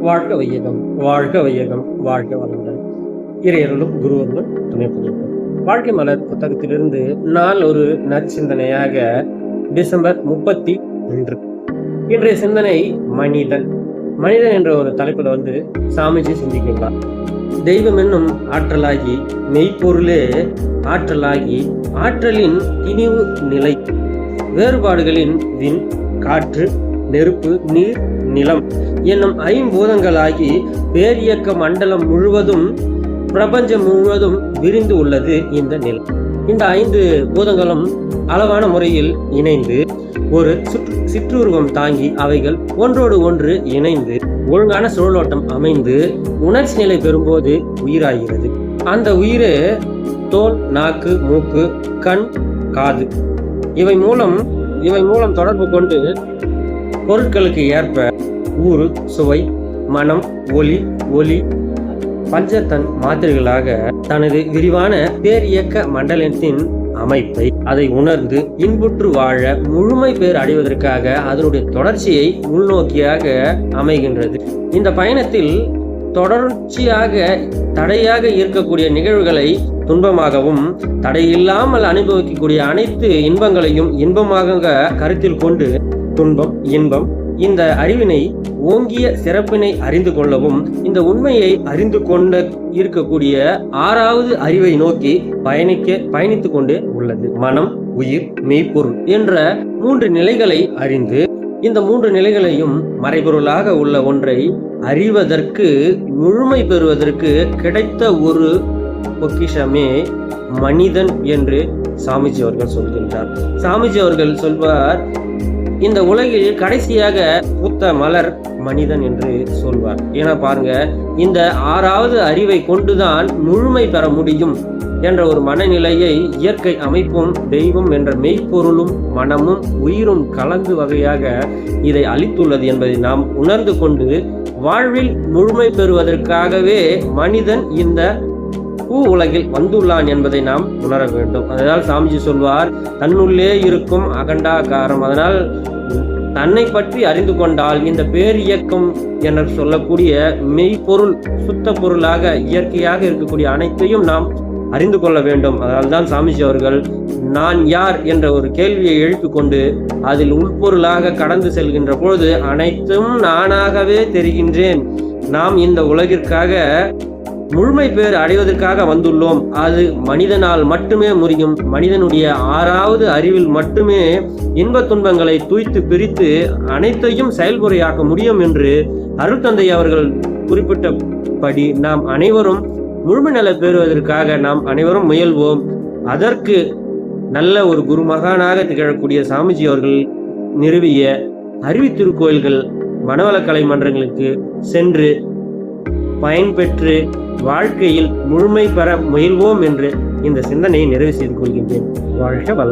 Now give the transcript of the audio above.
வாழ்க வையகம், வாழ்க வையகம், வாழ்க வளமுடன். இறையருளும் குருவருளும் துணை புரியும். வாழ்க்கை மலர் புத்தகத்திலிருந்து நாள் ஒரு நற்சிந்தனையாக டிசம்பர் 31. இன்றைய சிந்தனை மனிதன். மனிதன் என்ற ஒரு தலைப்புல சாமிஜி சிந்திக்கின்றார். தெய்வம் என்னும் ஆற்றலாகி, மெய்ப்பொருளே ஆற்றலாகி, ஆற்றலின் திணிவு நிலை, வேறுபாடுகளின் விண், காற்று, நெருப்பு, நீர், நிலம் என்னும் ஐம்பூதங்களாகி பேரியக்க மண்டலம் முழுவதும், பிரபஞ்சம் முழுவதும் விரிந்து உள்ளது இந்த நிலம். இந்த 5 பூதங்களும் அளவான முறையில் இணைந்து ஒரு சிற்றுருவம் தாங்கி, அவைகள் ஒன்றோடு ஒன்று இணைந்து ஒழுங்கான சுழலோட்டம் அமைந்து உணர்ச்சி நிலை பெறும்போது உயிராகிறது. அந்த உயிரே தோல், நாக்கு, மூக்கு, கண், காது இவை மூலம் தொடர்பு கொண்டு பொருட்களுக்கு ஏற்ப ஊறு, சுவை, மனம், ஒலி பஞ்சத்தன் மாத்திரைகளாக தனது விரிவான பேரியக்க மண்டலத்தின் அமைப்பை அதை உணர்ந்து இன்புற்று வாழ முழுமை பேர் அடைவதற்காக அதனுடைய தொடர்ச்சியை உள்நோக்கியாக அமைகின்றது. இந்த பயணத்தில் தொடர்ச்சியாக தடையாக இருக்கக்கூடிய நிகழ்வுகளை துன்பமாகவும், தடையில்லாமல் அனுபவிக்கக்கூடிய அனைத்து இன்பங்களையும் இன்பமாக கருத்தில் கொண்டு துன்பம், இன்பம், இந்த அறிவினை ஓங்கிய சிறப்பினை அறிந்து கொள்ளவும், இந்த உண்மையை அறிந்து கொண்டு இருக்கக்கூடிய 6வது அறிவை நோக்கி பயணித்துக் கொண்டே உள்ளது. மனம், உயிர், மெய்ப்பொருள் என்ற 3 நிலைகளை அறிந்து, இந்த 3 நிலைகளையும் மறைபொருளாக உள்ள ஒன்றை அறிவதற்கு, முழுமை பெறுவதற்கு கிடைத்த ஒரு பொக்கிஷமே மனிதன் என்று சாமிஜி அவர்கள் சொல்கின்றார். சாமிஜி அவர்கள் சொல்வார், இந்த உலகில் கடைசியாக பூத்த மலர் மனிதன் என்று சொல்வார். ஏன்னா பாருங்க, இந்த 6வது அறிவை கொண்டுதான் முழுமை பெற முடியும் என்ற ஒரு மனநிலையை இயற்கை அமைப்பும், தெய்வம் என்ற மெய்ப்பொருளும், மனமும், உயிரும் கலந்து வகையாக இதை அளித்துள்ளது என்பதை நாம் உணர்ந்து கொண்டு வாழ்வில் முழுமை பெறுவதற்காகவே மனிதன் இந்த பூ உலகில் வந்துள்ளான் என்பதை நாம் உணர வேண்டும். அதனால் சாமிஜி சொல்வார், தன்னுள்ளே இருக்கும் அகண்டாகாரம். அதனால் தன்னை பற்றி அறிந்து கொண்டால் இந்த பேரியக்கம் என சொல்லக்கூடிய மெய்ப்பொருள், சுத்த பொருளாக இயற்கையாக இருக்கக்கூடிய அனைத்தையும் நாம் அறிந்து கொள்ள வேண்டும். அதனால்தான் சாமிஜி அவர்கள் நான் யார் என்ற ஒரு கேள்வியை எழுப்பிக் கொண்டு அதில் உள்பொருளாக கடந்து செல்கின்ற பொழுது அனைத்தும் நானாகவே தெரிகின்றேன். நாம் இந்த உலகிற்காக முழுமை பேர் அடைவதற்காக வந்துள்ளோம். அது மனிதனால் மட்டுமே முடியும். மனிதனுடைய 6வது அறிவில் மட்டுமே இன்ப துன்பங்களை தூய்த்து பிரித்து அனைத்தையும் செயல்முறையாக்க முடியும் என்று அருட்தந்தை அவர்கள் குறிப்பிட்டபடி நாம் அனைவரும் முழுமை நல பெறுவதற்காக நாம் அனைவரும் முயல்வோம். அதற்கு நல்ல ஒரு குருமகானாக திகழக்கூடிய சாமிஜி அவர்கள் நிறுவிய அறிவி திருக்கோயில்கள், மனவளக்கலை மன்றங்களுக்கு சென்று பயன்பெற்று வாழ்க்கையில் முழுமை பெற முயல்வோம் என்று இந்த சிந்தனையை நிறைவு செய்து கொள்கின்றேன். வாழ்க வளம்.